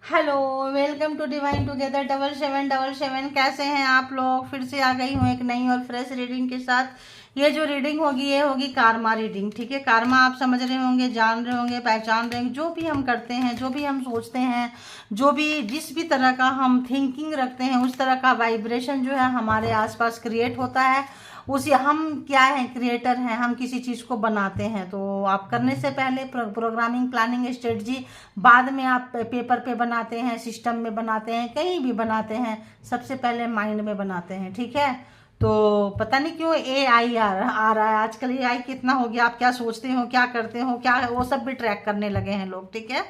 Hello, welcome to divine together 7777। कैसे हैं आप लोग? फिर से आ गई हूँ एक नई और फ्रेश रीडिंग के साथ। ये जो रीडिंग होगी ये होगी कारमा रीडिंग। ठीक है, कारमा आप समझ रहे होंगे, जान रहे होंगे, पहचान रहे होंगे। जो भी हम करते हैं, जो भी हम सोचते हैं, जो भी जिस भी तरह का हम थिंकिंग रखते हैं, उस तरह का वाइब्रेशन जो है हमारे आसपास क्रिएट होता है। उसी हम क्या हैं, क्रिएटर हैं। हम किसी चीज़ को बनाते हैं तो आप करने से पहले प्रोग्रामिंग, प्लानिंग, स्ट्रेटजी बाद में आप पेपर पे बनाते हैं, सिस्टम में बनाते हैं, कहीं भी बनाते हैं, सबसे पहले माइंड में बनाते हैं। ठीक है, तो पता नहीं क्यों AI आ रहा है आजकल। AI कितना हो गया, आप क्या सोचते हो, क्या करते हो, क्या है, वो सब भी ट्रैक करने लगे हैं लोग। ठीक है,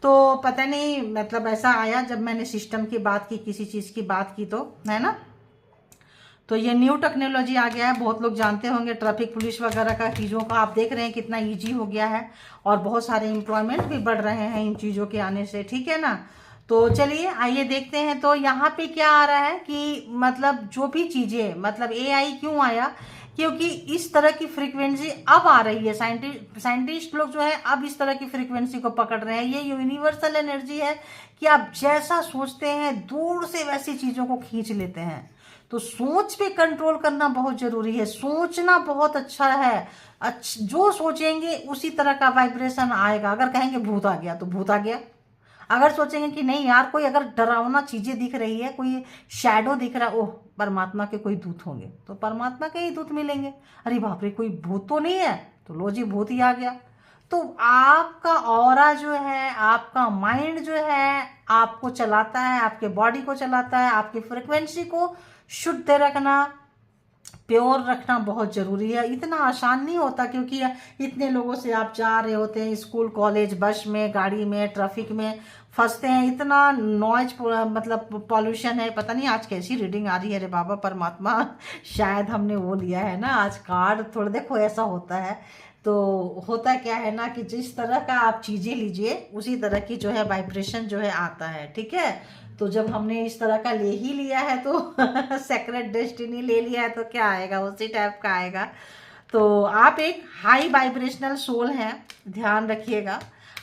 तो पता नहीं मतलब ऐसा आया जब मैंने सिस्टम की बात की, किसी चीज़ की बात की, तो है ना। तो ये न्यू टेक्नोलॉजी आ गया है, बहुत लोग जानते होंगे, ट्रैफिक पुलिस वगैरह का चीज़ों का आप देख रहे हैं कितना इजी हो गया है, और बहुत सारे एम्प्लॉयमेंट भी बढ़ रहे हैं इन चीज़ों के आने से। ठीक है ना, तो चलिए आइए देखते हैं। तो यहाँ पे क्या आ रहा है कि मतलब जो भी चीज़ें, मतलब AI क्यों आया, क्योंकि इस तरह की फ्रीक्वेंसी अब आ रही है। साइंटिस्ट लोग जो है अब इस तरह की फ्रीक्वेंसी को पकड़ रहे हैं। ये यूनिवर्सल एनर्जी है कि आप जैसा सोचते हैं दूर से वैसी चीज़ों को खींच लेते हैं। तो सोच पे कंट्रोल करना बहुत जरूरी है। सोचना बहुत अच्छा है। जो सोचेंगे उसी तरह का वाइब्रेशन आएगा। अगर कहेंगे भूत आ गया तो भूत आ गया। अगर सोचेंगे कि नहीं यार, कोई अगर डरावना चीजें दिख रही है, कोई शैडो दिख रहा है, ओह परमात्मा के कोई दूत होंगे, तो परमात्मा के ही दूत मिलेंगे। अरे बाप रे, कोई भूत तो नहीं है, तो लो जी भूत ही आ गया। तो आपका ऑरा जो है, आपका माइंड जो है, आपको चलाता है, आपके बॉडी को चलाता है। आपकी फ्रिक्वेंसी को शुद्ध रखना, प्योर रखना बहुत जरूरी है। इतना आसान नहीं होता, क्योंकि इतने लोगों से आप जा रहे होते हैं, स्कूल, कॉलेज, बस में, गाड़ी में, ट्रैफिक में फंसते हैं। इतना नॉइज, मतलब पॉल्यूशन है। पता नहीं आज कैसी रीडिंग आ रही है, रे बाबा परमात्मा। शायद हमने वो लिया है ना आज कार्ड, थोड़ा देखो ऐसा होता है। तो होता क्या है ना कि जिस तरह का आप चीजें लीजिए उसी तरह की जो है वाइब्रेशन जो है आता है। ठीक है, तो जब हमने इस तरह का ले ही लिया है तो सेक्रेट डेस्टिनी ले लिया है तो क्या आएगा, उसी टाइप का आएगा। तो आप एक हाई वाइब्रेशनल सोल हैं, ध्यान रखिएगा।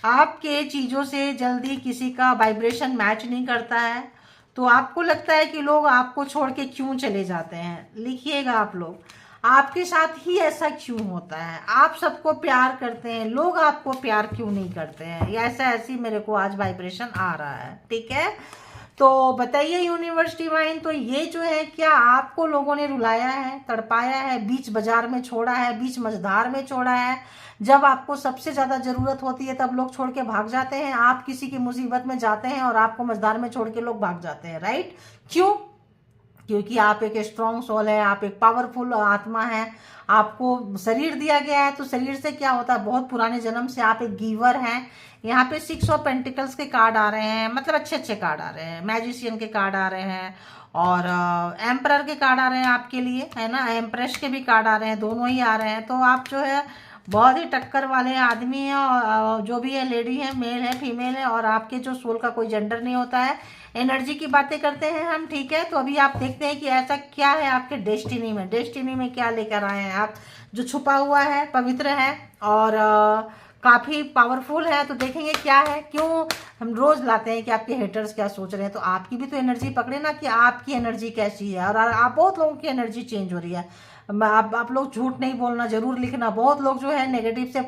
आपके चीज़ों से जल्दी किसी का वाइब्रेशन मैच नहीं करता है। तो आपको लगता है कि लोग आपको छोड़ के क्यों चले जाते हैं, लिखिएगा आप लोग, आपके साथ ही ऐसा क्यों होता है। आप सबको प्यार करते हैं, लोग आपको प्यार क्यों नहीं करते हैं, या ऐसा ऐसी मेरे को आज वाइब्रेशन आ रहा है। ठीक है, तो बताइए यूनिवर्स डिवाइन, तो ये जो है क्या आपको लोगों ने रुलाया है, तड़पाया है, बीच बाजार में छोड़ा है, बीच मझधार में छोड़ा है। जब आपको सबसे ज्यादा जरूरत होती है तब लोग छोड़ के भाग जाते हैं। आप किसी की मुसीबत में जाते हैं और आपको मझधार में छोड़ के लोग भाग जाते हैं, राइट? क्यों? क्योंकि आप एक स्ट्रॉन्ग सोल है, आप एक पावरफुल आत्मा है। आपको शरीर दिया गया है, तो शरीर से क्या होता है, बहुत पुराने जन्म से आप एक गिवर हैं। यहाँ पे 6 ऑफ पेंटिकल्स के कार्ड आ रहे हैं, मतलब अच्छे अच्छे कार्ड आ रहे हैं। मैजिशियन के कार्ड आ रहे हैं, और एम्परर के कार्ड आ रहे हैं आपके लिए, है ना। एम्प्रेस के भी कार्ड आ रहे हैं, दोनों ही आ रहे हैं। तो आप जो है बहुत ही टक्कर वाले आदमी हैं, और जो भी है, लेडी है, मेल है, फीमेल है, और आपके जो सोल का कोई जेंडर नहीं होता है। एनर्जी की बातें करते हैं हम। ठीक है, तो अभी आप देखते हैं कि ऐसा क्या है आपके डेस्टिनी में। डेस्टिनी में क्या लेकर आए हैं आप, जो छुपा हुआ है, पवित्र है, और काफी पावरफुल है। तो देखेंगे क्या है। क्यों हम रोज लाते हैं कि आपके हेटर्स क्या सोच रहे हैं, तो आपकी भी तो एनर्जी पकड़े ना कि आपकी एनर्जी कैसी है। और आप बहुत लोगों की एनर्जी चेंज हो रही है। आप लोग झूठ नहीं बोलना, जरूर लिखना। बहुत लोग जो है नेगेटिव से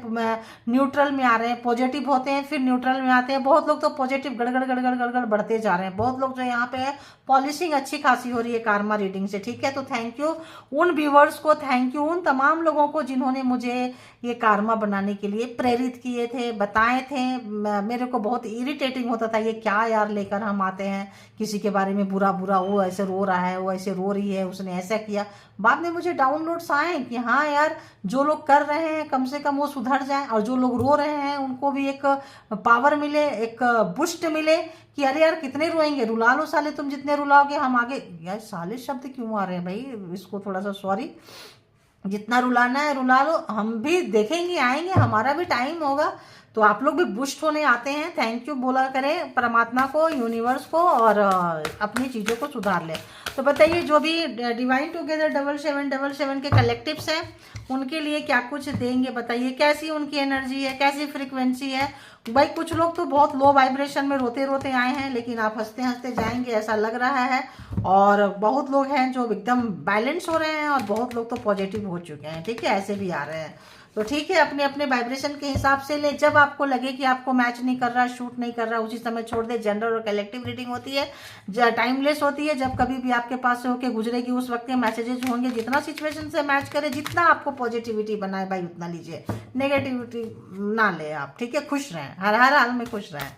न्यूट्रल में आ रहे हैं, पॉजिटिव होते हैं फिर न्यूट्रल में आते हैं। बहुत लोग तो पॉजिटिव गड़गड़ गड़गड़ गड़गड़ बढ़ते जा रहे हैं। बहुत लोग जो यहाँ पे है, पॉलिशिंग अच्छी खासी हो रही है कारमा रीडिंग से। ठीक है, तो थैंक यू उन व्यूवर्स को, थैंक यू उन तमाम लोगों को जिन्होंने मुझे ये कारमा बनाने के लिए प्रेरित किए थे, बताए थे। मेरे को बहुत इरिटेटिंग होता था, ये क्या यार लेकर हम आते हैं किसी के बारे में बुरा बुरा, वो ऐसे रो रहा है, वो ऐसे रो रही है, उसने ऐसा किया। बाद में मुझे डाउनलोड्स आए कि हाँ यार, जो लोग कर रहे हैं कम से कम वो सुधर जाएं, और जो लोग रो रहे हैं उनको भी एक पावर मिले, एक बुस्ट मिले कि अरे यार कितने रोएंगे, रुला लो साले, तुम जितने रुलाओगे हम आगे। यार साले शब्द क्यों आ रहे हैं भाई, इसको थोड़ा सा सॉरी। जितना रुलाना है रुला लो, हम भी देखेंगे, आएंगे, हमारा भी टाइम होगा। तो आप लोग भी बुस्ट होने आते हैं। थैंक यू बोला करें परमात्मा को, यूनिवर्स को, और अपनी चीज़ों को सुधार लें। तो बताइए जो भी डिवाइन टुगेदर 7777 के कलेक्टिव्स हैं उनके लिए क्या कुछ देंगे, बताइए कैसी उनकी एनर्जी है, कैसी फ्रीक्वेंसी है। भाई कुछ लोग तो बहुत लो वाइब्रेशन में रोते रोते आए हैं, लेकिन आप हंसते हंसते जाएंगे ऐसा लग रहा है। और बहुत लोग हैं जो एकदम बैलेंस हो रहे हैं, और बहुत लोग तो पॉजिटिव हो चुके हैं, ठीक है, ऐसे भी आ रहे हैं। तो ठीक है, अपने अपने वाइब्रेशन के हिसाब से ले। जब आपको लगे कि आपको मैच नहीं कर रहा, शूट नहीं कर रहा, उसी समय छोड़ दे। जनरल और कलेक्टिव रीडिंग होती है, टाइमलेस होती है। जब कभी भी आपके पास से होके गुजरेगी उस वक्त के मैसेजेस होंगे। जितना सिचुएशन से मैच करे, जितना आपको पॉजिटिविटी बनाए भाई उतना लीजिए, नेगेटिविटी ना ले आप, ठीक है। खुश रहें, हर हर हाल में खुश रहें।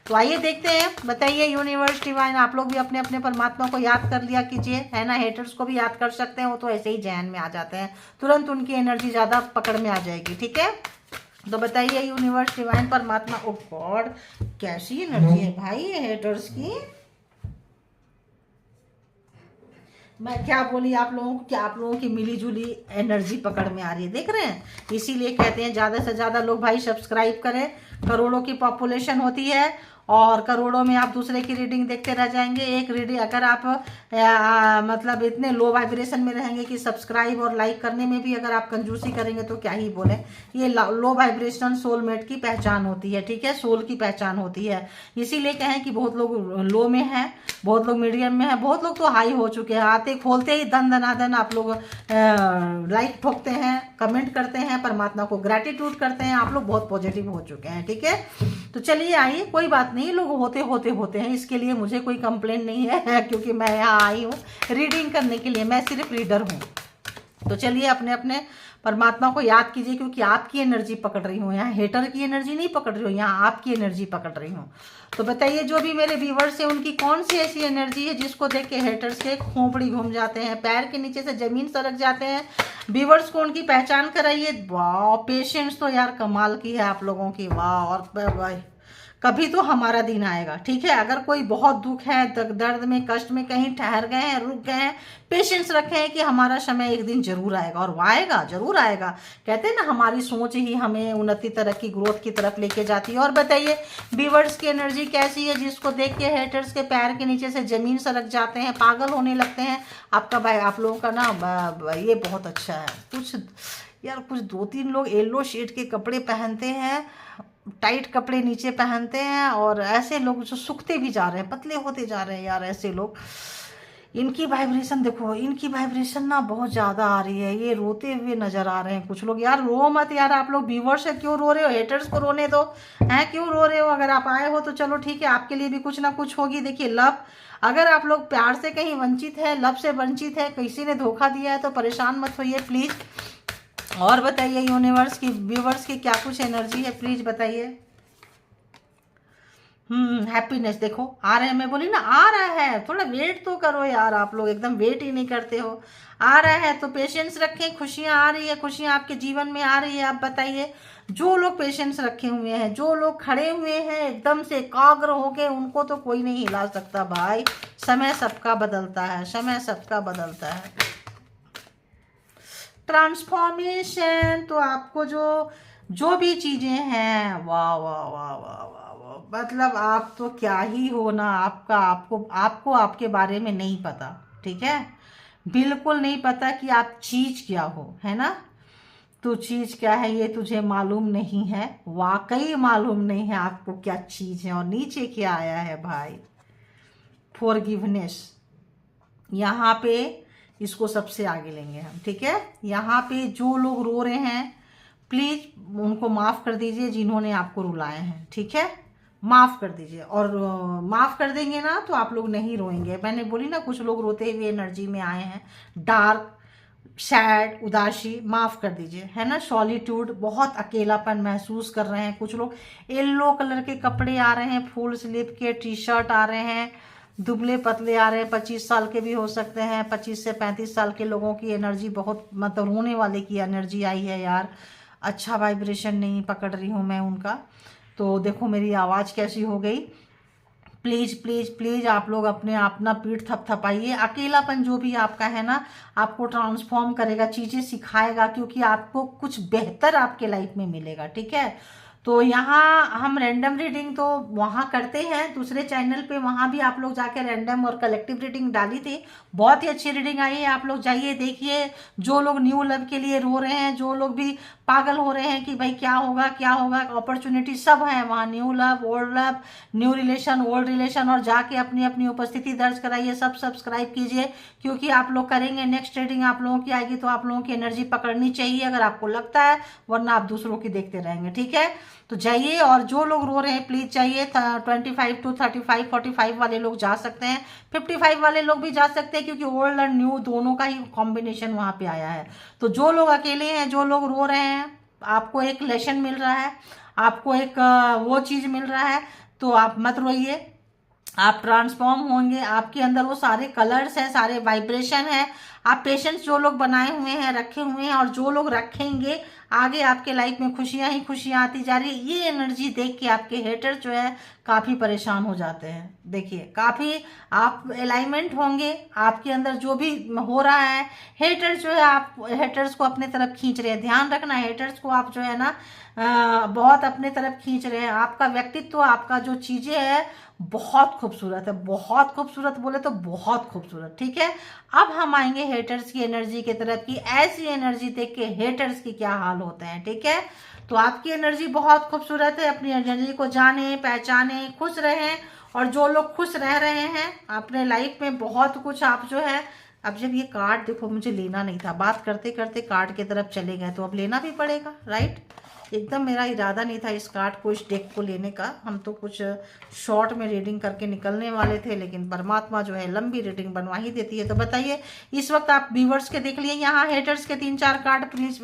तो आइए देखते हैं, बताइए यूनिवर्स डिवाइन, आप लोग भी अपने अपने परमात्मा को याद कर लिया कीजिए, है ना। हेटर्स को भी याद कर सकते हैं, वो तो ऐसे ही जहन में आ जाते हैं, तुरंत उनकी एनर्जी ज़्यादा पकड़ में आ जाएगी, ठीक है। तो बताइए यूनिवर्स डिवाइन परमात्मा, ओ गॉड कैसी एनर्जी है भाई ये हेटर्स की। मैं क्या बोली आप लोगों को, क्या आप लोगों की मिली जुली एनर्जी पकड़ में आ रही है, देख रहे हैं। इसीलिए कहते हैं ज़्यादा से ज़्यादा लोग भाई सब्सक्राइब करें। करोड़ों की पॉपुलेशन होती है, और करोड़ों में आप दूसरे की रीडिंग देखते रह जाएंगे। एक रीडिंग अगर आप मतलब इतने लो वाइब्रेशन में रहेंगे कि सब्सक्राइब और लाइक करने में भी अगर आप कंजूसी करेंगे तो क्या ही बोले। ये लो वाइब्रेशन सोलमेट की पहचान होती है, ठीक है, सोल की पहचान होती है। इसीलिए कहें कि बहुत लोग लो में हैं, बहुत लोग मीडियम में हैं, बहुत लोग तो हाई हो चुके हैं। आते खोलते ही धन धनाधन आप लोग लाइक ठोकते हैं, कमेंट करते हैं, परमात्मा को ग्रेटिट्यूड करते हैं। आप लोग बहुत पॉजिटिव हो चुके हैं, ठीक है। तो चलिए आइए, कोई बात नहीं, लोग होते हैं, इसके लिए मुझे कोई कंप्लेंट नहीं है क्योंकि मैं यहाँ आई हूँ रीडिंग करने के लिए, मैं सिर्फ रीडर हूँ। तो चलिए अपने अपने परमात्मा को याद कीजिए, क्योंकि आपकी एनर्जी पकड़ रही हूँ, यहाँ हेटर की एनर्जी नहीं पकड़ रही हूँ, यहाँ आपकी एनर्जी पकड़ रही हूँ। तो बताइए जो भी मेरे व्यूवर्स हैं उनकी कौन सी ऐसी एनर्जी है जिसको देख के हेटर्स के खोपड़ी घूम जाते हैं, पैर के नीचे से जमीन सरक जाते हैं। व्यूवर्स को उनकी पहचान कराइए। वाह, पेशेंस तो यार कमाल की है आप लोगों की, वाह। और भाई कभी तो हमारा दिन आएगा, ठीक है। अगर कोई बहुत दुख है, दर्द में, कष्ट में कहीं ठहर गए हैं, रुक गए हैं, पेशेंस रखे हैं कि हमारा समय एक दिन जरूर आएगा, और वो आएगा, जरूर आएगा। कहते हैं ना हमारी सोच ही हमें उन्नति, तरक्की, ग्रोथ की तरफ लेके जाती है। और बताइए व्यूअर्स की एनर्जी कैसी है जिसको देख के हेटर्स के पैर के नीचे से जमीन सरक जाते हैं, पागल होने लगते हैं। आपका भाई, आप लोगों का ना ये बहुत अच्छा है। कुछ यार, कुछ 2-3 लोग येलो शेड के कपड़े पहनते हैं, टाइट कपड़े नीचे पहनते हैं, और ऐसे लोग जो सूखते भी जा रहे हैं, पतले होते जा रहे हैं यार, ऐसे लोग। इनकी वाइब्रेशन देखो, इनकी वाइब्रेशन ना बहुत ज़्यादा आ रही है, ये रोते हुए नजर आ रहे हैं कुछ लोग। यार रो मत यार, आप लोग व्यूअर्स है, क्यों रो रहे हो, हेटर्स को रोने दो, हैं क्यों रो रहे हो। अगर आप आए हो तो चलो ठीक है, आपके लिए भी कुछ ना कुछ होगी। देखिए लव, अगर आप लोग प्यार से कहीं वंचित है, लव से वंचित है, किसी ने धोखा दिया है तो परेशान मत होइए प्लीज़। और बताइए यूनिवर्स की, व्यूवर्स की क्या कुछ एनर्जी है, प्लीज बताइए। हैप्पीनेस देखो आ रहे हैं, मैं बोली ना आ रहा है, थोड़ा वेट तो करो यार, आप लोग एकदम वेट ही नहीं करते हो। आ रहा है तो पेशेंस रखें, खुशियां आ रही है, खुशियां आपके जीवन में आ रही है। आप बताइए जो लोग पेशेंस रखे हुए हैं, जो लोग खड़े हुए हैं एकदम से एकाग्र होके, उनको तो कोई नहीं हिला सकता भाई। समय सबका बदलता है, समय सबका बदलता है। ट्रांसफॉर्मेशन, तो आपको जो भी चीजें हैं, वाह वाह वाह वाह वाह वाह, मतलब आप तो क्या ही हो ना। आपको आपके बारे में नहीं पता, ठीक है, बिल्कुल नहीं पता कि आप चीज क्या हो, है ना। तो चीज क्या है ये तुझे मालूम नहीं है, वाकई मालूम नहीं है आपको क्या चीज है। और नीचे क्या आया है भाई, फॉरगिवनेस। यहाँ पे इसको सबसे आगे लेंगे हम, ठीक है। यहाँ पे जो लोग रो रहे हैं प्लीज उनको माफ कर दीजिए, जिन्होंने आपको रुलाए हैं, ठीक है, माफ कर दीजिए। और माफ कर देंगे ना तो आप लोग नहीं रोएंगे। मैंने बोली ना कुछ लोग रोते हुए एनर्जी में आए हैं, डार्क, सैड, उदासी, माफ कर दीजिए, है ना। सॉलिट्यूड, बहुत अकेलापन महसूस कर रहे हैं कुछ लोग। येलो कलर के कपड़े आ रहे हैं, फुल स्लीव के टी शर्ट आ रहे हैं, दुबले पतले आ रहे हैं, 25 साल के भी हो सकते हैं, 25 से 35 साल के लोगों की एनर्जी बहुत, मतलब रोने वाले की एनर्जी आई है यार। अच्छा वाइब्रेशन नहीं पकड़ रही हूँ मैं उनका। तो देखो मेरी आवाज़ कैसी हो गई। प्लीज़ प्लीज़ प्लीज़ आप लोग अपना पीठ थपथपाइए। अकेलापन जो भी आपका है ना, आपको ट्रांसफॉर्म करेगा, चीज़ें सिखाएगा, क्योंकि आपको कुछ बेहतर आपके लाइफ में मिलेगा, ठीक है। तो यहाँ हम रैंडम रीडिंग तो वहाँ करते हैं दूसरे चैनल पे, वहाँ भी आप लोग जाके रैंडम और कलेक्टिव रीडिंग डाली थी, बहुत ही अच्छी रीडिंग आई है। आप लोग जाइए देखिए, जो लोग न्यू लव के लिए रो रहे हैं, जो लोग भी पागल हो रहे हैं कि भाई क्या होगा क्या होगा, अपॉर्चुनिटी सब है वहाँ, new love, old love, new relation, old relation, और जाके अपनी अपनी उपस्थिति दर्ज कराइए, सब सब्सक्राइब कीजिए, क्योंकि आप लोग करेंगे नेक्स्ट रीडिंग आप लोगों की आएगी तो आप लोगों की एनर्जी पकड़नी चाहिए अगर आपको लगता है, वरना आप दूसरों की देखते रहेंगे, ठीक है। तो जाइए, और जो लोग रो रहे हैं प्लीज जाइए, 25 to 35 45 वाले लोग जा सकते हैं, 55 वाले लोग भी जा सकते हैं, क्योंकि ओल्ड और न्यू दोनों का ही कॉम्बिनेशन वहाँ पे आया है। तो जो लोग अकेले हैं, जो लोग रो रहे हैं, आपको एक लेसन मिल रहा है, आपको एक वो चीज़ मिल रहा है, तो आप मत रोइए, आप ट्रांसफॉर्म होंगे, आपके अंदर वो सारे कलर्स हैं, सारे वाइब्रेशन है, आप पेशेंस जो लोग बनाए हुए हैं, रखे हुए हैं, और जो लोग रखेंगे, आगे आपके लाइफ में खुशियां ही खुशियां आती जा रही है। ये एनर्जी देख के आपके हेटर जो है काफ़ी परेशान हो जाते हैं। देखिए, काफ़ी आप अलाइनमेंट होंगे, आपके अंदर जो भी हो रहा है, हेटर जो है, आप हेटर्स को अपने तरफ खींच रहे हैं, ध्यान रखना, हेटर्स को आप जो है ना बहुत अपने तरफ खींच रहे हैं। आपका व्यक्तित्व, आपका जो चीज़ें है बहुत खूबसूरत है, बहुत खूबसूरत, बोले तो बहुत खूबसूरत, ठीक है। अब हम आएंगे हेटर्स की एनर्जी की तरफ, की ऐसी एनर्जी देख के हेटर्स की क्या हाल होते हैं, ठीक है। तो आपकी एनर्जी बहुत खूबसूरत है, अपनी एनर्जी को जाने, पहचाने, खुश रहें, और जो लोग खुश रह रहे हैं अपने लाइफ में, बहुत कुछ आप जो है, अब जब ये कार्ड देखो, मुझे लेना नहीं था, बात करते करते कार्ड की तरफ चले गए, तो अब लेना भी पड़ेगा, राइट। एकदम मेरा इरादा नहीं था इस कार्ड को, इस डेक को लेने का, हम तो कुछ शॉर्ट में रीडिंग करके निकलने वाले थे, लेकिन परमात्मा जो है लंबी रीडिंग बनवा ही देती है। तो बताइए, इस वक्त आप व्यूवर्स के देख लिए, यहाँ हेटर्स के 3-4 कार्ड प्लीज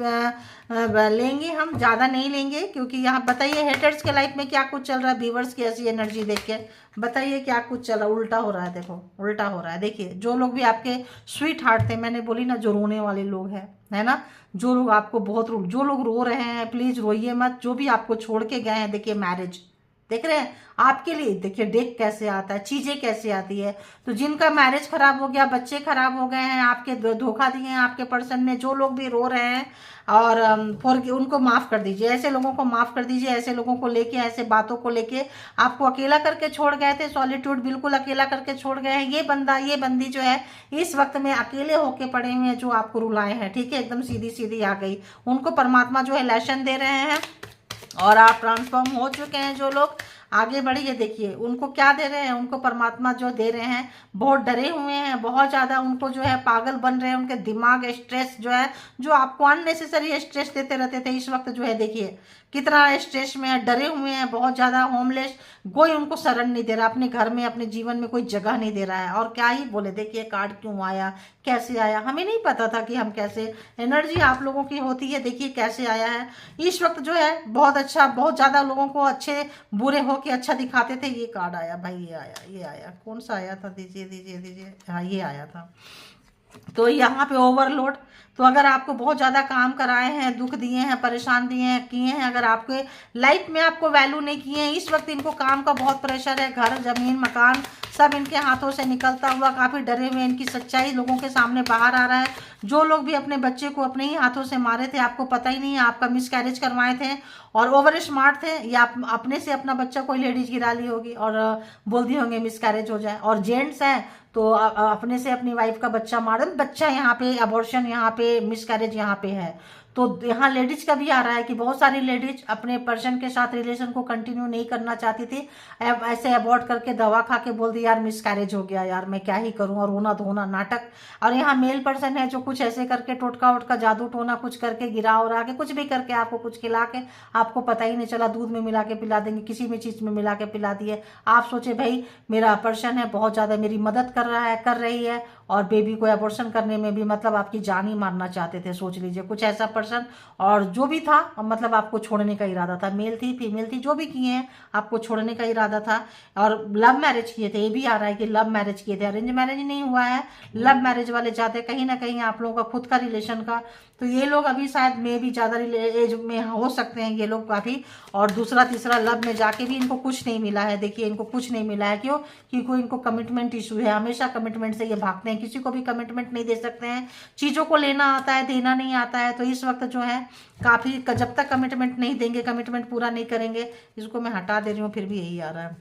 लेंगे, हम ज़्यादा नहीं लेंगे, क्योंकि यहाँ बताइए हेटर्स के लाइफ में क्या कुछ चल रहा है, व्यूवर्स की ऐसी एनर्जी देख के बताइए क्या कुछ चल रहा है। उल्टा हो रहा है, देखो उल्टा हो रहा है। देखिए, जो लोग भी आपके स्वीट हार्ट थे, मैंने बोली ना, जो रोने वाले लोग हैं, है ना, जो लोग आपको बहुत जो लोग रो रहे हैं, प्लीज रोइए मत, जो भी आपको छोड़ के गए हैं। देखिए, मैरिज देख रहे हैं आपके लिए, देखिए डेक कैसे आता है, चीजें कैसे आती है। तो जिनका मैरिज खराब हो गया, बच्चे खराब हो गए हैं, आपके धोखा दिए हैं आपके पर्सन ने, जो लोग भी रो रहे हैं, और उनको माफ कर दीजिए, ऐसे लोगों को माफ कर दीजिए, ऐसे लोगों को लेके, ऐसे बातों को लेके आपको अकेला करके छोड़ गए थे, सॉलिट्यूड बिल्कुल अकेला करके छोड़ गए हैं। ये बंदा, ये बंदी जो है इस वक्त में अकेले होके पड़े हुए हैं, जो आपको रुलाए हैं, ठीक है, एकदम सीधी सीधी आ गई, उनको परमात्मा जो है लेसन दे रहे हैं, और आप ट्रांसफॉर्म हो चुके हैं। जो लोग आगे बढ़िए, देखिए उनको क्या दे रहे हैं, उनको परमात्मा जो दे रहे हैं, बहुत डरे हुए हैं, बहुत ज़्यादा उनको जो है पागल बन रहे हैं, उनके दिमाग स्ट्रेस जो है, जो आपको अननेसेसरी स्ट्रेस देते रहते थे, इस वक्त जो है देखिए कितना स्ट्रेस में है, डरे हुए हैं बहुत ज़्यादा, होमलेस, कोई उनको शरण नहीं दे रहा, अपने घर में अपने जीवन में कोई जगह नहीं दे रहा है। और क्या ही बोले, देखिए कार्ड क्यों आया, कैसे आया, हमें नहीं पता था कि हम कैसे, एनर्जी आप लोगों की होती है, देखिए कैसे आया है इस वक्त जो है, बहुत अच्छा, बहुत ज़्यादा लोगों को अच्छे बुरे हो के अच्छा दिखाते थे। ये कार्ड आया भाई, ये आया, ये आया, कौन सा आया था, दीजिए दीजिए दीजिए, हाँ ये आया था। तो यहाँ पे ओवरलोड, तो अगर आपको बहुत ज़्यादा काम कराए हैं, दुख दिए हैं, परेशान दिए हैं, किए हैं, अगर आपके लाइफ में आपको वैल्यू नहीं किए हैं, इस वक्त इनको काम का बहुत प्रेशर है, घर जमीन मकान सब इनके हाथों से निकलता हुआ, काफ़ी डरे हुए, इनकी सच्चाई लोगों के सामने बाहर आ रहा है। जो लोग भी अपने बच्चे को अपने ही हाथों से मारे थे, आपको पता ही नहीं है, आपका मिसकैरेज करवाए थे, और ओवर स्मार्ट थे, या अपने से अपना बच्चा कोई लेडीज गिरा ली होगी और बोल दी होंगे मिसकैरेज हो जाए, और जेंट्स हैं तो अपने से अपनी वाइफ का बच्चा मार, बच्चा यहाँ पे अबॉर्शन, यहाँ पे मिसकैरेज यहाँ पे है। तो यहाँ लेडीज का भी आ रहा है कि बहुत सारी लेडीज अपने पर्सन के साथ रिलेशन को कंटिन्यू नहीं करना चाहती थी, ऐसे अबॉर्ट करके दवा खा के बोल दी यार मिसकैरेज हो गया, यार मैं क्या ही करूँ, और रोना धोना नाटक। और यहाँ मेल पर्सन है जो कुछ ऐसे करके टोटका वोटका जादू टोना कुछ करके गिरा उरा के कुछ भी करके आपको कुछ खिला के, आपको पता ही नहीं चला, दूध में मिला के पिला देंगे, किसी भी चीज़ में मिला के पिला दिए। आप सोचे भाई मेरा पर्सन है बहुत ज़्यादा मेरी मदद कर रहा है, कर रही है, और बेबी को एबॉर्शन करने में भी मतलब आपकी जान ही मारना चाहते थे, सोच लीजिए कुछ ऐसा पर्सन। और जो भी था मतलब आपको छोड़ने का इरादा था, मेल थी फीमेल थी, जो भी किए हैं आपको छोड़ने का इरादा था। और लव मैरिज किए थे, ये भी आ रहा है कि लव मैरिज किए थे, अरेंज मैरिज नहीं हुआ है, लव मैरिज वाले जाते कहीं ना कहीं आप लोगों का खुद का रिलेशन का। तो ये लोग अभी शायद में भी ज़्यादा एज में हो सकते हैं ये लोग काफ़ी, और दूसरा तीसरा लव में जाके भी इनको कुछ नहीं मिला है। देखिए इनको कुछ नहीं मिला है, क्यों? क्योंकि इनको कमिटमेंट इशू है, हमेशा कमिटमेंट से ये भागते हैं हैं, किसी को भी कमिटमेंट नहीं दे सकते हैं, चीज़ों को लेना आता है, देना नहीं आता है। तो इस वक्त जो है काफ़ी, जब तक कमिटमेंट नहीं देंगे, कमिटमेंट पूरा नहीं करेंगे, इसको मैं हटा दे रही हूँ, फिर भी यही आ रहा है।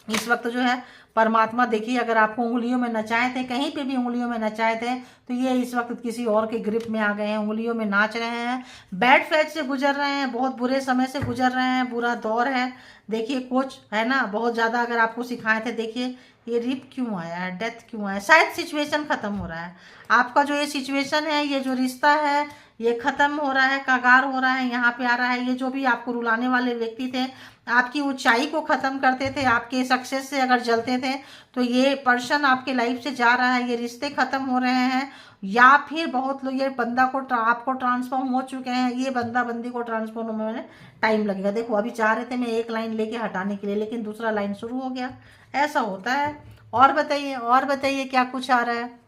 इस वक्त जो है परमात्मा देखिए, अगर आपको उंगलियों में नचाए थे, कहीं पे भी उंगलियों में नचाए थे, तो ये इस वक्त किसी और के ग्रिप में आ गए हैं, उंगलियों में नाच रहे हैं, बैड फेज से गुजर रहे हैं, बहुत बुरे समय से गुजर रहे हैं, बुरा दौर है। देखिए कुछ है ना, बहुत ज़्यादा अगर आपको सिखाए थे, देखिए ये रिप क्यों आया है, डेथ क्यों आया, शायद सिचुएशन ख़त्म हो रहा है आपका। जो ये सिचुएशन है, ये जो रिश्ता है, ये ख़त्म हो रहा है, कगार हो रहा है, यहाँ पे आ रहा है। ये जो भी आपको रुलाने वाले व्यक्ति थे, आपकी ऊंचाई को ख़त्म करते थे, आपके सक्सेस से अगर जलते थे, तो ये पर्सन आपके लाइफ से जा रहा है, ये रिश्ते ख़त्म हो रहे हैं। या फिर बहुत लोग, ये बंदा को आपको ट्रांसफॉर्म हो चुके हैं, ये बंदा बंदी को ट्रांसफॉर्म होने में टाइम लगेगा। देखो अभी चाह रहे थे मैं एक लाइन लेके हटाने के लिए, लेकिन दूसरा लाइन शुरू हो गया, ऐसा होता है। और बताइए, और बताइए क्या कुछ आ रहा है,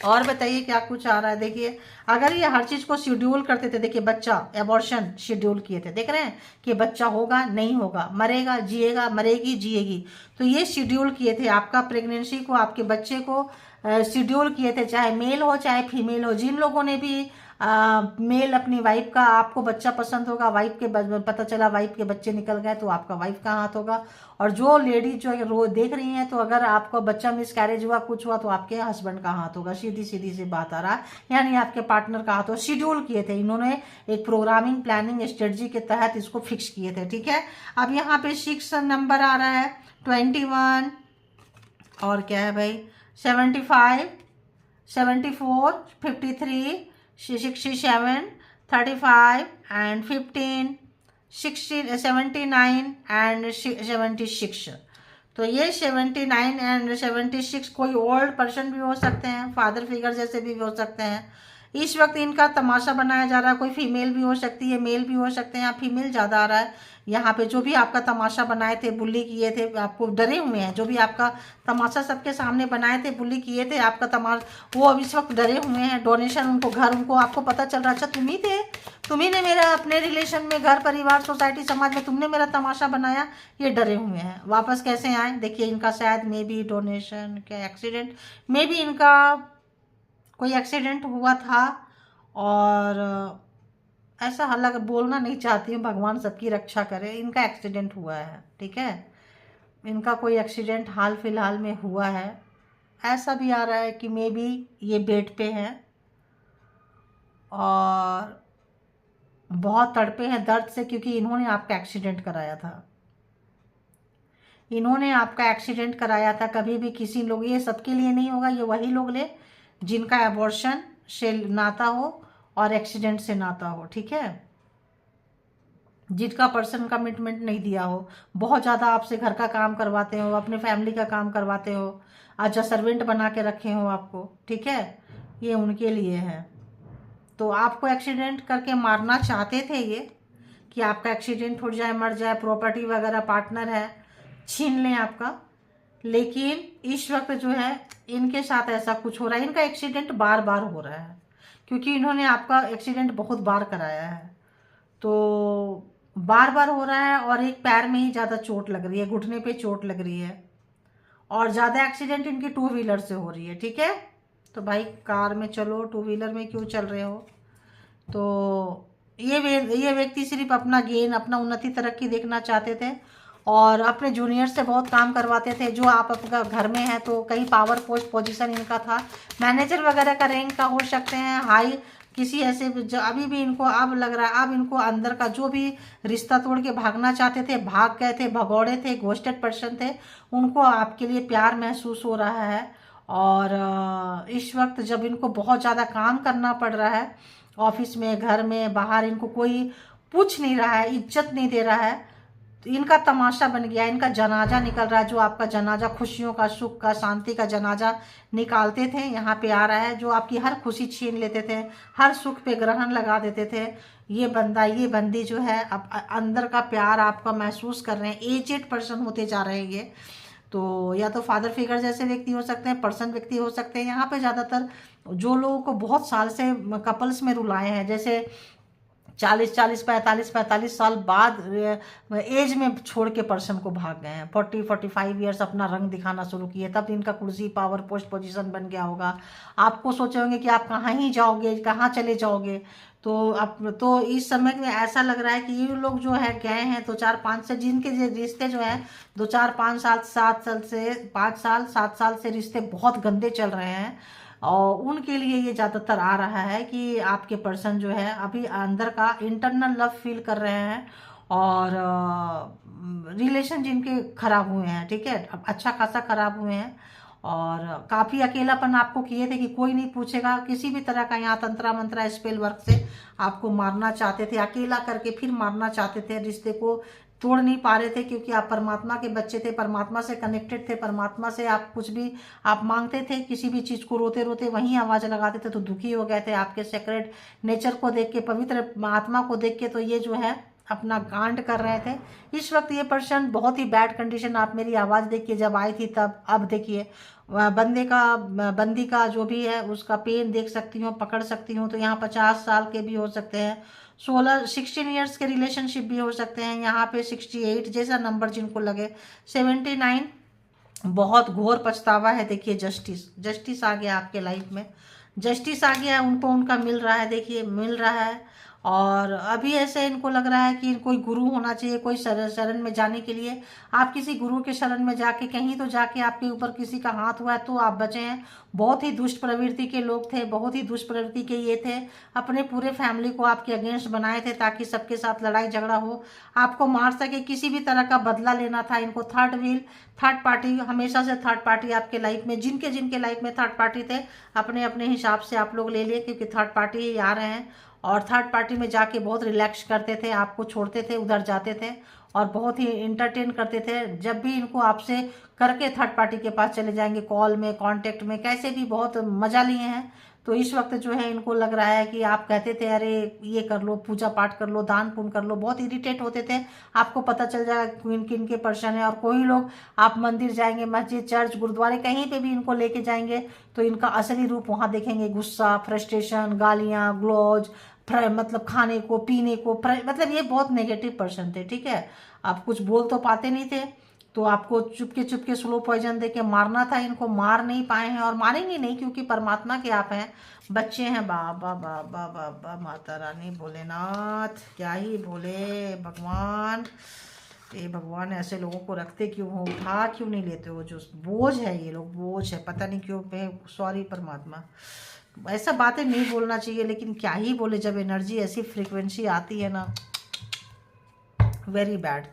और बताइए क्या कुछ आ रहा है। देखिए अगर ये हर चीज़ को शेड्यूल करते थे, देखिए बच्चा, एबॉर्शन शेड्यूल किए थे, देख रहे हैं कि बच्चा होगा नहीं होगा, मरेगा जिएगा, मरेगी जिएगी, तो ये शेड्यूल किए थे आपका प्रेगनेंसी को, आपके बच्चे को शेड्यूल किए थे, चाहे मेल हो चाहे फीमेल हो। जिन लोगों ने भी मेल अपनी वाइफ का, आपको बच्चा पसंद होगा, वाइफ के पता चला वाइफ के बच्चे निकल गए, तो आपका वाइफ का हाथ होगा। और जो लेडी जो रोज देख रही हैं, तो अगर आपका बच्चा मिस कैरेज हुआ, कुछ हुआ, तो आपके हस्बैंड का हाथ होगा। सीधी सीधी सी बात आ रहा है, यानी आपके पार्टनर का हाथ हो। शेड्यूल किए थे इन्होंने, एक प्रोग्रामिंग प्लानिंग स्ट्रेटजी के तहत इसको फिक्स किए थे, ठीक है। अब यहाँ पे 6 नंबर आ रहा है, 21, और क्या है भाई, 75, 74, 53, 67, 35 एंड 15, 60, 79 एंड 76। तो ये 79 एंड 76 कोई ओल्ड पर्सन भी हो सकते हैं, फादर फिगर जैसे भी हो सकते हैं। इस वक्त इनका तमाशा बनाया जा रहा है, कोई फीमेल भी हो सकती है, मेल भी हो सकते हैं, यहाँ फीमेल ज़्यादा आ रहा है। यहाँ पे जो भी आपका तमाशा बनाए थे, बुली किए थे, आपको डरे हुए हैं, जो भी आपका तमाशा सबके सामने बनाए थे, बुली किए थे, आपका तमाशा, वो अब इस वक्त डरे हुए हैं। डोनेशन उनको, घर उनको, आपको पता चल रहा, अच्छा तुम ही थे, तुम्ही ने मेरा अपने रिलेशन में, घर परिवार सोसाइटी समाज में तुमने मेरा तमाशा बनाया, ये डरे हुए हैं। वापस कैसे आए, देखिए इनका शायद मे बी डोनेशन, क्या एक्सीडेंट, मे बी इनका कोई एक्सीडेंट हुआ था, और ऐसा हालांकि बोलना नहीं चाहती हूँ, भगवान सबकी रक्षा करे, इनका एक्सीडेंट हुआ है, ठीक है। इनका कोई एक्सीडेंट हाल फिलहाल में हुआ है। ऐसा भी आ रहा है कि मे बी ये बेड पे हैं और बहुत तड़पे हैं दर्द से, क्योंकि इन्होंने आपका एक्सीडेंट कराया था, इन्होंने आपका एक्सीडेंट कराया था। कभी भी किसी लोग, ये सबके लिए नहीं होगा, ये वही लोग ले जिनका एबॉर्शन से नाता हो और एक्सीडेंट से नाता हो, ठीक है। जिनका पर्सन कमिटमेंट नहीं दिया हो, बहुत ज़्यादा आपसे घर का काम करवाते हो, अपने फैमिली का काम करवाते हो, अच्छा सर्वेंट बना के रखे हो आपको, ठीक है, ये उनके लिए है। तो आपको एक्सीडेंट करके मारना चाहते थे ये, कि आपका एक्सीडेंट हो जाए, मर जाए, प्रॉपर्टी वगैरह पार्टनर है छीन लें आपका। लेकिन इस वक्त जो है इनके साथ ऐसा कुछ हो रहा है, इनका एक्सीडेंट बार बार हो रहा है, क्योंकि इन्होंने आपका एक्सीडेंट बहुत बार कराया है, तो बार बार हो रहा है। और एक पैर में ही ज़्यादा चोट लग रही है, घुटने पे चोट लग रही है, और ज़्यादा एक्सीडेंट इनकी 2 व्हीलर से हो रही है, ठीक है। तो भाई कार में चलो, 2 व्हीलर में क्यों चल रहे हो। तो ये व्यक्ति सिर्फ अपना गेन, अपना उन्नति तरक्की देखना चाहते थे, और अपने जूनियर से बहुत काम करवाते थे। जो आप अपना घर में है, तो कहीं पावर पोस्ट पोजीशन इनका था, मैनेजर वगैरह का रैंक का हो सकते हैं, हाई किसी ऐसे, जो अभी भी इनको अब लग रहा है, अब इनको अंदर का जो भी रिश्ता तोड़ के भागना चाहते थे, भाग गए थे, भगौड़े थे, घोस्टेड पर्सन थे, उनको आपके लिए प्यार महसूस हो रहा है। और इस वक्त जब इनको बहुत ज़्यादा काम करना पड़ रहा है, ऑफिस में, घर में, बाहर, इनको कोई पूछ नहीं रहा है, इज्जत नहीं दे रहा है, तो इनका तमाशा बन गया, इनका जनाजा निकल रहा है। जो आपका जनाजा, खुशियों का, सुख का, शांति का जनाजा निकालते थे, यहाँ पे आ रहा है। जो आपकी हर खुशी छीन लेते थे, हर सुख पे ग्रहण लगा देते थे, ये बंदा, ये बंदी जो है, अब अंदर का प्यार आपका महसूस कर रहे हैं। एजेड पर्सन होते जा रहे हैं ये, तो या तो फादर फिगर जैसे व्यक्ति हो सकते हैं, पर्सन व्यक्ति हो सकते हैं। यहाँ पे ज़्यादातर जो लोगों को बहुत साल से कपल्स में रुलाए हैं, जैसे 45 साल बाद एज में छोड़ के पर्सन को भाग गए हैं। 45 ईयर्स अपना रंग दिखाना शुरू किए, तब इनका कुर्सी पावर पोस्ट पोजीशन बन गया होगा। आपको सोचे होंगे कि आप कहाँ ही जाओगे, कहाँ चले जाओगे। तो अब तो इस समय में ऐसा लग रहा है कि ये लोग जो है गए हैं तो 4-5 से, जिनके रिश्ते जो है 2-4-5 साल 7 साल से 5 साल 7 साल से रिश्ते बहुत गंदे चल रहे हैं, और उनके लिए ये ज़्यादातर आ रहा है कि आपके पर्सन जो है अभी अंदर का इंटरनल लव फील कर रहे हैं, और रिलेशन जिनके खराब हुए हैं, ठीक है, अच्छा खासा खराब हुए हैं, और काफ़ी अकेलापन आपको किए थे कि कोई नहीं पूछेगा, किसी भी तरह का यहाँ तंत्रा मंत्रा स्पेल वर्क से आपको मारना चाहते थे, अकेला करके फिर मारना चाहते थे, रिश्ते को तोड़ नहीं पा रहे थे, क्योंकि आप परमात्मा के बच्चे थे, परमात्मा से कनेक्टेड थे, परमात्मा से आप कुछ भी आप मांगते थे, किसी भी चीज़ को रोते रोते वहीं आवाज़ लगाते थे तो दुखी हो गए थे। आपके सेक्रेट नेचर को देख के, पवित्र आत्मा को देख के, तो ये जो है अपना कांड कर रहे थे। इस वक्त ये पर्सन बहुत ही बैड कंडीशन, आप मेरी आवाज़ देखिए जब आई थी तब, अब देखिए बंदी का जो भी है उसका पेन देख सकती हूँ, पकड़ सकती हूँ। तो यहाँ 50 साल के भी हो सकते हैं, 16 ईयर्स के रिलेशनशिप भी हो सकते हैं, यहाँ पे 68 जैसा नंबर जिनको लगे, 79 बहुत घोर पछतावा है। देखिए जस्टिस आ गया आपके लाइफ में, जस्टिस आ गया, उनको उनका मिल रहा है, देखिए मिल रहा है। और अभी ऐसे इनको लग रहा है कि कोई गुरु होना चाहिए, कोई शरण में जाने के लिए आप किसी गुरु के शरण में जाके, कहीं तो जाके आपके ऊपर किसी का हाथ हुआ है तो आप बचे हैं। बहुत ही दुष्ट प्रवृत्ति के लोग थे, बहुत ही दुष्ट प्रवृत्ति के ये थे, अपने पूरे फैमिली को आपके अगेंस्ट बनाए थे ताकि सबके साथ लड़ाई झगड़ा हो, आपको मार सके, किसी भी तरह का बदला लेना था इनको। थर्ड पार्टी, हमेशा से थर्ड पार्टी आपके लाइफ में, जिनके जिनके लाइफ में थर्ड पार्टी थे अपने अपने हिसाब से आप लोग ले लिए, क्योंकि थर्ड पार्टी ही आ रहे हैं। और थर्ड पार्टी में जाके बहुत रिलैक्स करते थे, आपको छोड़ते थे, उधर जाते थे और बहुत ही इंटरटेन करते थे। जब भी इनको आपसे करके थर्ड पार्टी के पास चले जाएंगे, कॉल में, कांटेक्ट में, कैसे भी बहुत मज़ा लिए हैं। तो इस वक्त जो है इनको लग रहा है कि आप कहते थे अरे ये कर लो, पूजा पाठ कर लो, दान पुण्य कर लो, बहुत इरिटेट होते थे। आपको पता चल जाएगा किन किन के पर्सन है। और कोई लोग आप मंदिर जाएंगे, मस्जिद, चर्च, गुरुद्वारे, कहीं पे भी इनको लेके जाएंगे तो इनका असली रूप वहाँ देखेंगे। गुस्सा, फ्रस्ट्रेशन, गालियाँ, ग्लोज, मतलब खाने को, पीने को, मतलब ये बहुत नेगेटिव पर्सन थे, ठीक है। आप कुछ बोल तो पाते नहीं थे, तो आपको चुपके स्लो पॉइजन दे के मारना था। इनको मार नहीं पाए हैं और मारेंगे नहीं, क्योंकि परमात्मा के आप हैं, बच्चे हैं। बाबा बाबा बाबा माता रानी भोलेनाथ, क्या ही बोले भगवान। ये भगवान ऐसे लोगों को रखते क्यों हो, उठा क्यों नहीं लेते हो? जो बोझ है, ये लोग बोझ है, पता नहीं क्यों। सॉरी परमात्मा, ऐसा बातें नहीं बोलना चाहिए, लेकिन क्या ही बोले जब एनर्जी ऐसी फ्रीक्वेंसी आती है ना, वेरी बैड।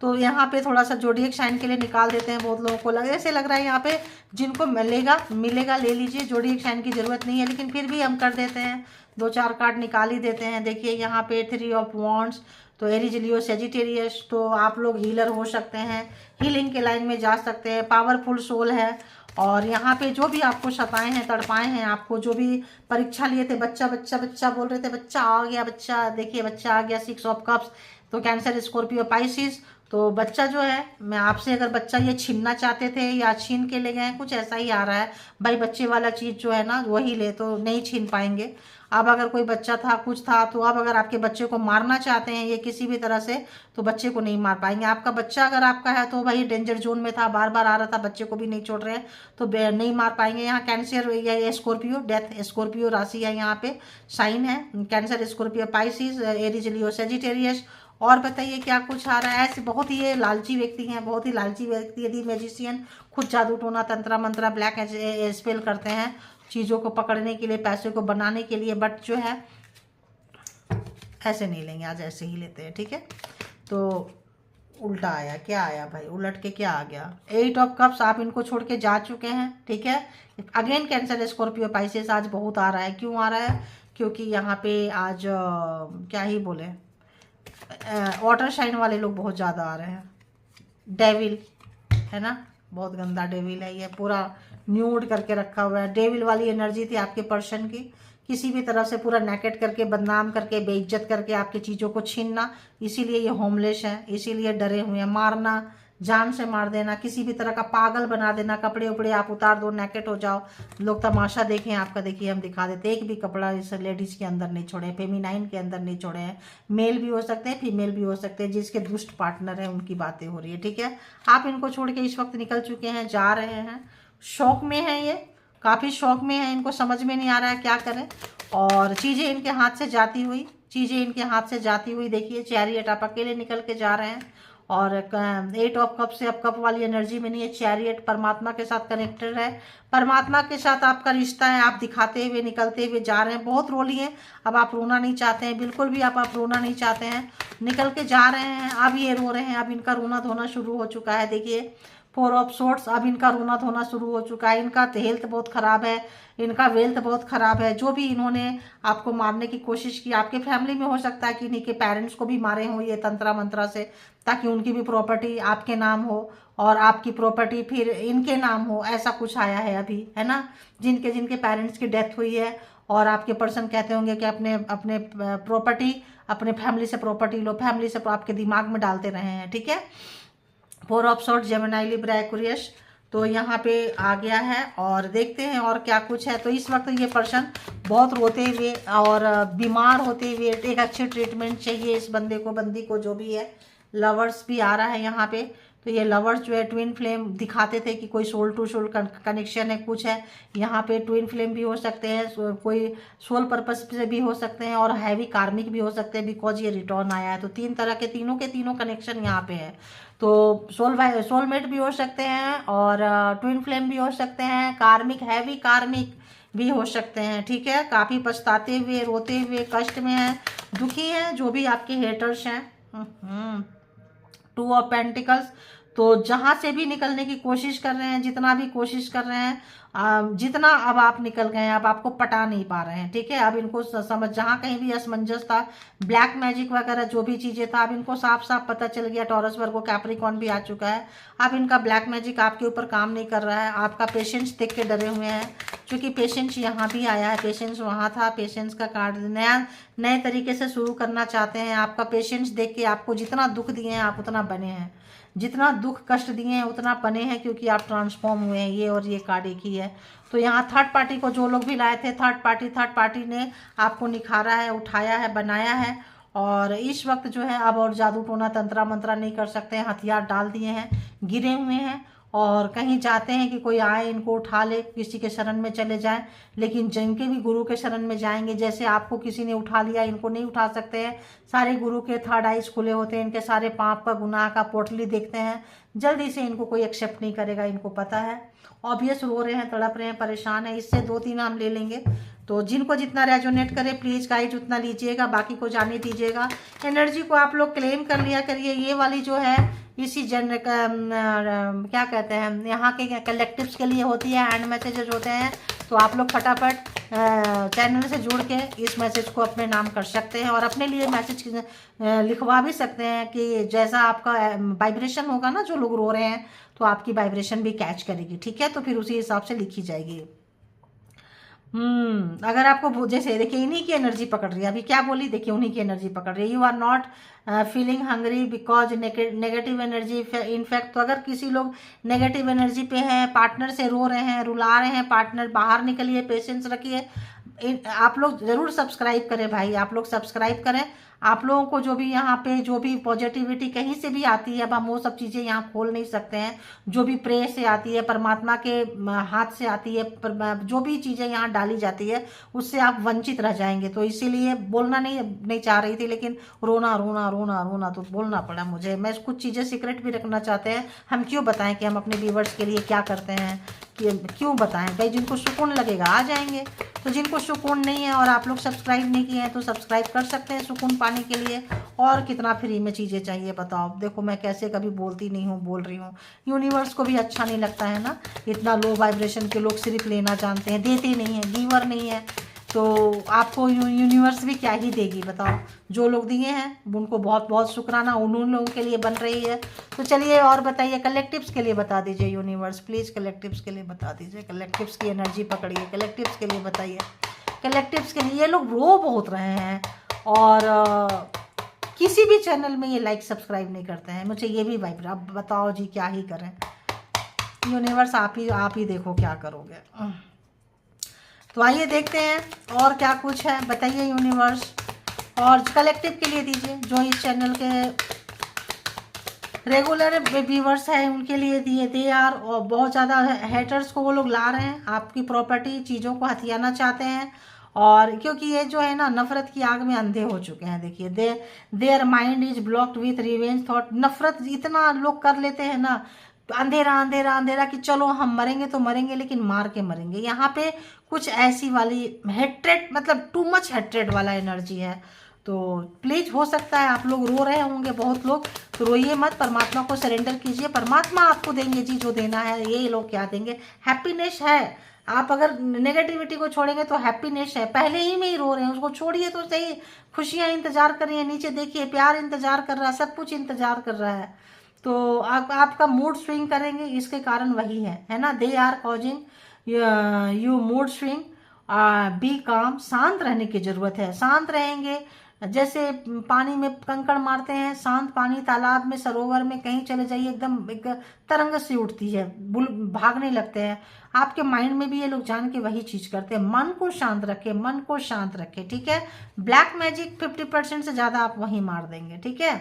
तो यहाँ पे थोड़ा सा जोडिएक साइन के लिए निकाल देते हैं। बहुत लोगों को ऐसे लग रहा है यहाँ पे जिनको मिलेगा ले लीजिए, जोडिएक साइन की ज़रूरत नहीं है, लेकिन फिर भी हम कर देते हैं, 2-4 कार्ड निकाल ही देते हैं। देखिए यहाँ पे 3 ऑफ वॉन्ड्स, तो एरीज, लियो, सेजिटेरियस, तो आप लोग हीलर हो सकते हैं, हीलिंग के लाइन में जा सकते हैं, पावरफुल सोल है। और यहाँ पे जो भी आपको सताए हैं, तड़पाए हैं, आपको जो भी परीक्षा लिए थे, बच्चा बच्चा बच्चा बोल रहे थे, बच्चा आ गया, बच्चा देखिए बच्चा आ गया, 6 ऑफ कप्स, तो कैंसर, स्कॉर्पियो, पाइसिस। तो बच्चा जो है, मैं आपसे अगर बच्चा ये छीनना चाहते थे या छीन के ले गए, कुछ ऐसा ही आ रहा है भाई। बच्चे वाला चीज़ जो है ना वही ले, तो नहीं छीन पाएंगे। अब अगर कोई बच्चा था, कुछ था, तो अब अगर आपके बच्चे को मारना चाहते हैं ये किसी भी तरह से, तो बच्चे को नहीं मार पाएंगे। आपका बच्चा अगर आपका है तो भाई डेंजर जोन में था, बार बार आ रहा था, बच्चे को भी नहीं छोड़ रहे हैं, तो नहीं मार पाएंगे। यहाँ कैंसर या स्कॉर्पियो, डेथ स्कॉर्पियो राशि है, यहाँ पे साइन है कैंसर, स्कॉर्पियो, पाइसिस, एरीज, लियो, सेजिटेरियस। और बताइए क्या कुछ आ रहा है? ऐसे बहुत ही ये लालची व्यक्ति हैं, बहुत ही लालची व्यक्ति। यदि मैजिशियन, खुद जादू टोना, तंत्रा मंत्रा, ब्लैक स्पेल करते हैं चीज़ों को पकड़ने के लिए, पैसे को बनाने के लिए, बट जो है ऐसे नहीं लेंगे, आज ऐसे ही लेते हैं, ठीक है। तो उल्टा आया, क्या आया भाई, उलट के क्या आ गया? 8 ऑफ कप्स, आप इनको छोड़ के जा चुके हैं, ठीक है। अगेन कैंसर, स्कॉर्पियो, पाइसेस आज बहुत आ रहा है। क्यों आ रहा है? क्योंकि यहाँ पे आज क्या ही बोले, वाटर साइन वाले लोग बहुत ज़्यादा आ रहे हैं। डेविल है ना, बहुत गंदा डेविल है ये, पूरा न्यूड करके रखा हुआ है। डेविल वाली एनर्जी थी आपके पर्सन की, किसी भी तरह से पूरा नेकेट करके, बदनाम करके, बेइज्जत करके आपकी चीज़ों को छीनना। इसीलिए ये होमलेस है, इसीलिए डरे हुए हैं, मारना, जान से मार देना, किसी भी तरह का पागल बना देना, कपड़े उपड़े आप उतार दो, नेकेट हो जाओ, लोग तमाशा देखें आपका। देखिए हम दिखा देते, एक भी कपड़ा इस लेडीज़ के अंदर नहीं छोड़े, फेमिनाइन के अंदर नहीं छोड़े हैं। मेल भी हो सकते हैं, फीमेल भी हो सकते हैं, जिसके दुष्ट पार्टनर हैं उनकी बातें हो रही है, ठीक है। आप इनको छोड़ के इस वक्त निकल चुके हैं, जा रहे हैं, शौक में हैं, ये काफ़ी शौक में है, इनको समझ में नहीं आ रहा है क्या करें। और चीज़ें इनके हाथ से जाती हुई, चीज़ें इनके हाथ से जाती हुई, देखिए चैरियट आप अकेले निकल के जा रहे हैं। और 8 ऑफ कप से अब कप वाली एनर्जी में नहीं है, चैरियट परमात्मा के साथ कनेक्टेड है, परमात्मा के साथ आपका रिश्ता है, आप दिखाते हुए निकलते हुए जा रहे हैं। बहुत रो लिए, अब आप रोना नहीं चाहते हैं, बिल्कुल भी आप रोना नहीं चाहते हैं, निकल के जा रहे हैं। अब ये रो रहे हैं, अब इनका रोना धोना शुरू हो चुका है। देखिए 4 ऑफ सोर्ट्स, अब इनका रोना धोना शुरू हो चुका है। इनका हेल्थ बहुत ख़राब है, इनका वेल्थ बहुत ख़राब है। जो भी इन्होंने आपको मारने की कोशिश की, आपके फैमिली में हो सकता है कि इन्हीं के पेरेंट्स को भी मारे हों ये तंत्रा मंत्रा से, ताकि उनकी भी प्रॉपर्टी आपके नाम हो और आपकी प्रॉपर्टी फिर इनके नाम हो, ऐसा कुछ आया है अभी, है ना। जिनके जिनके पेरेंट्स की डेथ हुई है और आपके पर्सन कहते होंगे कि अपने अपने प्रॉपर्टी, अपने फैमिली से प्रॉपर्टी लो, फैमिली से आपके दिमाग में डालते रहे हैं, ठीक है। 4 of sorts, Gemini, Libra, Aquarius, तो यहाँ पे आ गया है। और देखते हैं और क्या कुछ है। तो इस वक्त ये पर्सन बहुत रोते हुए और बीमार होते हुए, एक अच्छी ट्रीटमेंट चाहिए इस बंदे को, बंदी को, जो भी है। लवर्स भी आ रहा है यहाँ पे, तो ये लवर्स जो है ट्विन फ्लेम दिखाते थे कि कोई सोल टू सोल कनेक्शन है, कुछ है यहाँ पे। ट्विन फ्लेम भी हो सकते हैं, कोई सोल पर्पस से भी हो सकते हैं, और हैवी कार्मिक भी हो सकते हैं, बिकॉज ये रिटर्न आया है। तो 3 तरह के तीनों के तीनों कनेक्शन यहाँ पे है। तो सोलमेट भी हो सकते हैं, और ट्विन फ्लेम भी हो सकते हैं, कार्मिक, हैवी कार्मिक भी हो सकते हैं, ठीक है। काफ़ी पछताते हुए, रोते हुए, कष्ट में हैं, दुखी हैं, जो भी आपके हेटर्स हैं। 2 ऑफ पेंटिकल्स, तो जहाँ से भी निकलने की कोशिश कर रहे हैं, जितना भी कोशिश कर रहे हैं, जितना अब आप निकल गए हैं, अब आपको पटा नहीं पा रहे हैं, ठीक है। अब इनको समझ, जहाँ कहीं भी असमंजस था, ब्लैक मैजिक वगैरह जो भी चीज़ें था, अब इनको साफ साफ पता चल गया। टॉरस, वर्गो, कैप्रिकॉर्न भी आ चुका है। अब इनका ब्लैक मैजिक आपके ऊपर काम नहीं कर रहा है। आपका पेशेंस देख के डरे हुए हैं, क्योंकि पेशेंस यहाँ भी आया है, पेशेंस वहाँ था, पेशेंस का कार्ड नए तरीके से शुरू करना चाहते हैं। आपका पेशेंस देख के, आपको जितना दुख दिए हैं आप उतना बने हैं, जितना दुख कष्ट दिए हैं उतना बने हैं, क्योंकि आप ट्रांसफॉर्म हुए हैं। ये और ये कार्ड एक ही है। तो यहाँ थर्ड पार्टी को जो लोग भी लाए थे, थर्ड पार्टी ने आपको निखारा है, उठाया है, बनाया है। और इस वक्त जो है अब और जादू टोना तंत्रा मंत्रा नहीं कर सकते हैं, हथियार डाल दिए हैं, गिरे हुए हैं, और कहीं चाहते हैं कि कोई आए इनको उठा ले, किसी के शरण में चले जाएं। लेकिन जिनके भी गुरु के शरण में जाएंगे, जैसे आपको किसी ने उठा लिया, इनको नहीं उठा सकते हैं। सारे गुरु के थर्ड आइज खुले होते हैं, इनके सारे पाप का, गुनाह का पोटली देखते हैं। जल्दी से इनको कोई एक्सेप्ट नहीं करेगा, इनको पता है। ऑब्वियस रो रहे हैं, तड़प रहे हैं, परेशान है। इससे 2-3 हम ले लेंगे। तो जिनको जितना रेजोनेट करे प्लीज़ गाइज उतना लीजिएगा, बाकी को जाने दीजिएगा। एनर्जी को आप लोग क्लेम कर लिया करिए। ये वाली जो है इसी जन क्या कहते हैं, यहाँ के कलेक्टिव्स के लिए होती है, हैंड मैसेजेस होते हैं। तो आप लोग फटाफट चैनल से जुड़ के इस मैसेज को अपने नाम कर सकते हैं, और अपने लिए मैसेज लिखवा भी सकते हैं कि जैसा आपका वाइब्रेशन होगा ना, जो लोग रो रहे हैं तो आपकी वाइब्रेशन भी कैच करेगी, ठीक है। तो फिर उसी हिसाब से लिखी जाएगी। अगर आपको, जैसे देखिए इन्हीं की एनर्जी पकड़ रही है, अभी क्या बोली, देखिए उन्हीं की एनर्जी पकड़ रही है। You are not feeling hungry because negative energy. In fact तो अगर किसी लोग नेगेटिव एनर्जी पे हैं, पार्टनर से रो रहे हैं, रुला रहे हैं, पार्टनर बाहर निकलिए, पेशेंस रखिए। आप लोग ज़रूर सब्सक्राइब करें भाई, आप लोग सब्सक्राइब करें। आप लोगों को जो भी यहाँ पे जो भी पॉजिटिविटी कहीं से भी आती है, अब हम वो सब चीज़ें यहाँ खोल नहीं सकते हैं। जो भी प्रे से आती है, परमात्मा के हाथ से आती है, जो भी चीज़ें यहाँ डाली जाती है, उससे आप वंचित रह जाएंगे। तो इसीलिए बोलना नहीं चाह रही थी, लेकिन रोना रोना रोना रोना तो बोलना पड़ा मुझे। मैं कुछ चीज़ें सीक्रेट भी रखना चाहते हैं, हम क्यों बताएं कि हम अपने व्यूवर्स के लिए क्या करते हैं, कि क्यों बताएं भाई। जिनको सुकून लगेगा आ जाएंगे, तो जिनको सुकून नहीं है और आप लोग सब्सक्राइब नहीं किए हैं तो सब्सक्राइब कर सकते हैं सुकून पाने के लिए। और कितना फ्री में चीज़ें चाहिए बताओ। देखो मैं कैसे कभी बोलती नहीं हूँ, बोल रही हूँ। यूनिवर्स को भी अच्छा नहीं लगता है ना, इतना लो वाइब्रेशन के लोग सिर्फ लेना जानते हैं, देते नहीं हैं, गिवर नहीं है। तो आपको यूनिवर्स भी क्या ही देगी बताओ। जो लोग दिए हैं उनको बहुत बहुत शुक्राना, उन लोगों के लिए बन रही है। तो चलिए और बताइए, कलेक्टिव्स के लिए बता दीजिए यूनिवर्स, प्लीज़ कलेक्टिव्स के लिए बता दीजिए। कलेक्टिव्स की एनर्जी पकड़िए, कलेक्टिव्स के लिए बताइए। कलेक्टिव्स के लिए, ये लोग रो बहुत रहे हैं और किसी भी चैनल में ये लाइक सब्सक्राइब नहीं करते हैं। मुझे ये भी वाइब्रेट, अब बताओ जी क्या ही करें। यूनिवर्स आप ही देखो क्या करोगे। तो आइए देखते हैं और क्या कुछ है, बताइए यूनिवर्स। और कलेक्टिव के लिए दीजिए, जो इस चैनल के रेगुलर व्यूवर्स हैं उनके लिए दिए। दे आर, और बहुत ज़्यादा हेटर्स को वो लोग ला रहे हैं, आपकी प्रॉपर्टी चीज़ों को हथियाना चाहते हैं। और क्योंकि ये जो है ना नफरत की आग में अंधे हो चुके हैं। देखिए their mind is blocked with revenge thought. नफरत इतना लोग कर लेते हैं ना, अंधेरा अंधेरा अंधेरा कि चलो हम मरेंगे तो मरेंगे, लेकिन मार के मरेंगे। यहाँ पे कुछ ऐसी वाली हेट्रेड, मतलब टू मच हेट्रेड वाला एनर्जी है। तो प्लीज, हो सकता है आप लोग रो रहे होंगे बहुत लोग, तो रोइए मत, परमात्मा को सरेंडर कीजिए। परमात्मा आपको देंगे जी जो देना है। ये लोग क्या देंगे, हैप्पीनेस है। आप अगर नेगेटिविटी को छोड़ेंगे तो हैप्पीनेस है। पहले ही में ही रो रहे हैं, उसको छोड़िए तो सही। खुशियां इंतजार कर रही है, नीचे देखिए प्यार इंतजार कर रहा है, सब कुछ इंतजार कर रहा है। तो आपका मूड स्विंग करेंगे, इसके कारण वही है ना। They are causing you mood swing. Be calm, शांत रहने की जरूरत है। शांत रहेंगे, जैसे पानी में कंकड़ मारते हैं, शांत पानी तालाब में सरोवर में कहीं चले जाइए, एकदम एक तरंग सी उठती है, भागने लगते हैं। आपके माइंड में भी ये लोग जान के वही चीज करते हैं। मन को शांत रखे, मन को शांत रखे, ठीक है। ब्लैक मैजिक 50% से ज्यादा आप वहीं मार देंगे, ठीक है।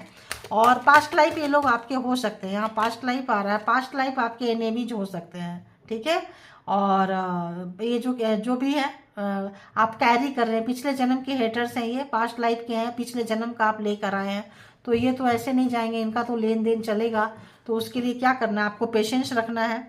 और पास्ट लाइफ ये लोग आपके हो सकते हैं, यहाँ पास्ट लाइफ आ रहा है, पास्ट लाइफ आपके एनिमीज हो सकते हैं, ठीक है। और ये जो भी है आप कैरी कर रहे हैं, पिछले जन्म के हेटर्स हैं, ये पास्ट लाइफ के हैं, पिछले जन्म का आप लेकर आए हैं। तो ये तो ऐसे नहीं जाएंगे, इनका तो लेन देन चलेगा। तो उसके लिए क्या करना है, आपको पेशेंस रखना है।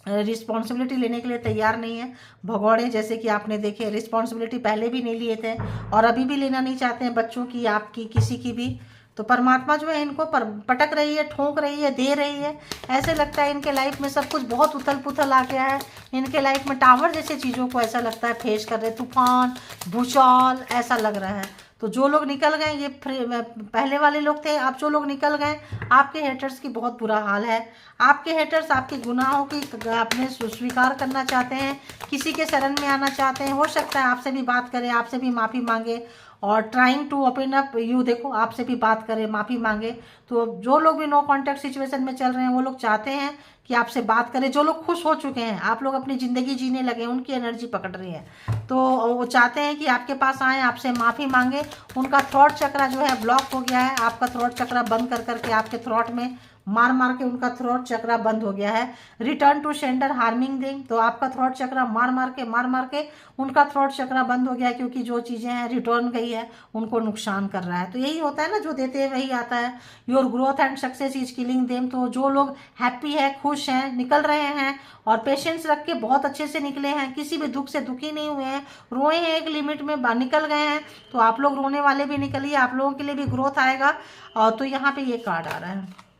रिस्पॉन्सिबिलिटी लेने के लिए तैयार नहीं है, भगौड़े जैसे कि आपने देखे। रिस्पॉन्सिबिलिटी पहले भी नहीं लिए थे और अभी भी लेना नहीं चाहते हैं, बच्चों की, आपकी, किसी की भी। तो परमात्मा जो है इनको पटक रही है, ठोक रही है, दे रही है। ऐसे लगता है इनके लाइफ में सब कुछ बहुत उथल पुथल आ गया है। इनके लाइफ में टावर जैसे चीज़ों को ऐसा लगता है फेस कर रहे, तूफान, भूचाल, ऐसा लग रहा है। तो जो लोग निकल गए, ये पहले वाले लोग थे, अब जो लोग निकल गए, आपके हेटर्स की बहुत बुरा हाल है। आपके हेटर्स आपके गुनाहों की अपने स्वीकार करना चाहते हैं, किसी के शरण में आना चाहते हैं। हो सकता है आपसे भी बात करें, आपसे भी माफ़ी मांगे, और trying to open up you, देखो आपसे भी बात करें, माफ़ी मांगे। तो जो लोग भी नो कॉन्टैक्ट सिचुएशन में चल रहे हैं, वो लोग चाहते हैं कि आपसे बात करें। जो लोग खुश हो चुके हैं, आप लोग अपनी ज़िंदगी जीने लगे, उनकी एनर्जी पकड़ रही है, तो वो चाहते हैं कि आपके पास आएँ, आपसे माफ़ी मांगे। उनका थ्रॉट चक्रा जो है ब्लॉक हो गया है, आपका थ्रॉट चक्रा बंद कर करके आपके थ्रॉट में मार मार के उनका थ्रॉट चक्रा बंद हो गया है। Return to sender harming them, तो आपका थ्रॉट चक्रा मार मार के उनका थ्रॉट चक्रा बंद हो गया है, क्योंकि जो चीज़ें हैं रिटर्न गई है, उनको नुकसान कर रहा है। तो यही होता है ना, जो देते हैं वही आता है। Your growth and success is killing them. तो जो लोग हैप्पी है, खुश हैं, निकल रहे हैं और पेशेंस रख के बहुत अच्छे से निकले हैं, किसी भी दुख से दुखी नहीं हुए हैं, रोए हैं, एक लिमिट में निकल गए हैं, तो आप लोग रोने वाले भी निकलिए, आप लोगों के लिए भी ग्रोथ आएगा। और तो यहाँ पे ये कार्ड आ रहा है,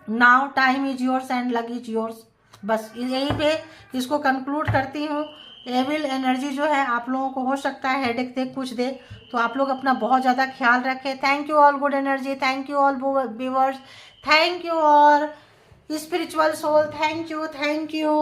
now time is yours and luck is yours. बस यहीं पे इसको कंक्लूड करती हूँ। एविल एनर्जी जो है आप लोगों को हो सकता है हेडेक दे, कुछ दे, तो आप लोग अपना बहुत ज़्यादा ख्याल रखें। Thank you all good energy, thank you all viewers, thank you all spiritual soul, thank you, thank you.